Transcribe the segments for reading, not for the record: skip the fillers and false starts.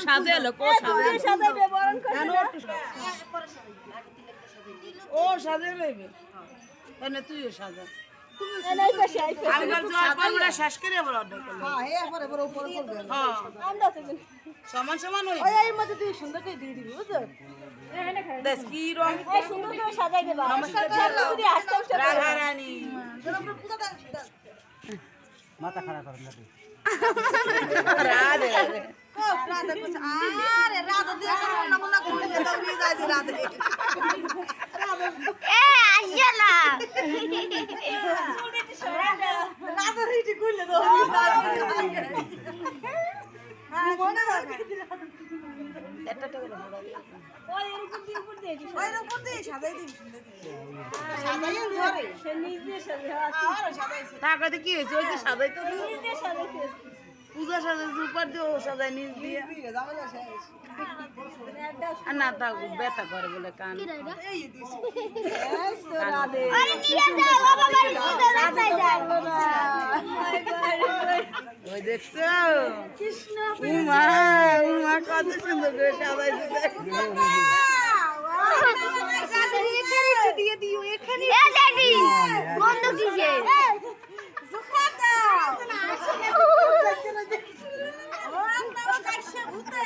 সাজে এলো কো সাজে ও সাজে লইবে এনে তুইও সাজা শেষ করে আবার অর্ডার করলাম সমান সমান সুন্দর করে দিয়ে দিবি বুঝছো কি রং সুন্দর করে সাজাই দেবা রানী মাথা খারাপ করেন না রাধে রাধে कुछ আরে রাধে দিয়ে নমুনা করে দাও নিয়ে যাই দি রাধে এ আসলা রাধে রিটি কইলে দাও হ্যাঁ মনে রাখে একটা টাকা ওই এরকম দিয়ে সাজাই দিবি সুন্দর সাজাইও ধরে সে নিজে সাজাই আর সাজাইছে টাকাতে কি হয়েছে ওই যে সাজাইতে নিজে সাজাইছে পূজা সাজাইছে উপর দিয়ে ও সাজাই নিজ দিয়ে জামালা শেষ আর না তা ব্যথা করে বলে কান এই দিছি এই তো রাধে আরে নিয়ে যাও বাবা বাড়ি কোথায় রাস্তায় যায় ওই দেখছো উমা উমা কত সুন্দর করে সাজাইছে দিয়ে দিও এখানে এ ড্যাডি বন্ধ কিসে জুখা দাও ও দাও কাছে ভূতে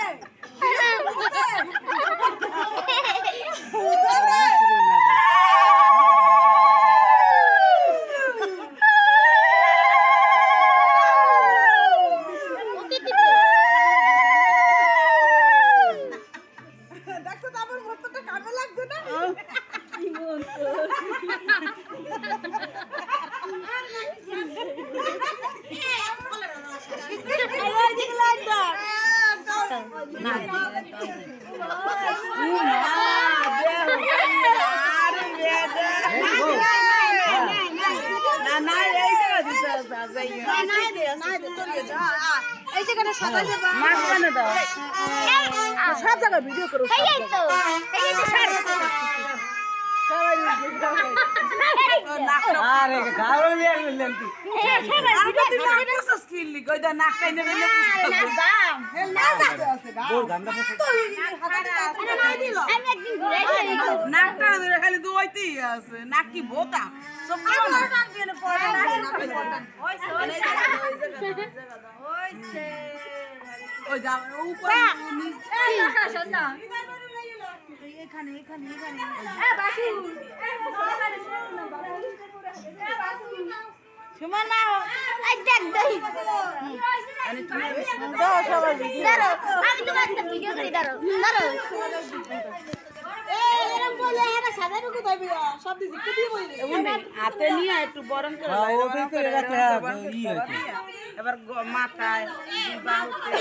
দেখো তো আমার মতটা কামে লাগছে না কি বলছো এই দিক লাইট দাও না না এই জায়গা দিতে এই জায়গাটা সাজাই দেবা মাছ বানা দাও সব জায়গায় ভিডিও করো এই তো এই তো স্যার আরে গাওয়া নিয়ে গেলেন তুই ওর গান্ডা ফসল আমি একদিন ঘুরে খালি দুইতেই আছে নাক কি বোতা সব ওই যা উপরে এখানে এখানে এখানে সুমনা এই দেখ দই দাও সবাই দাঁড়াও আমি তোমার একটা ভিডিও করি দাঁড়াও দাঁড়াও এরকম বলে এরা সাজানো কোথায় বিয়া সব দিছি কি দিয়ে বলি হাতে নিয়ে একটু বরণ করে হ্যাঁ, দাও, ওটাই এরকম করে রাখতে এরকম হবে, বরণ ই করে হয়েছে। দাও। এবার মাথায় বাহুতে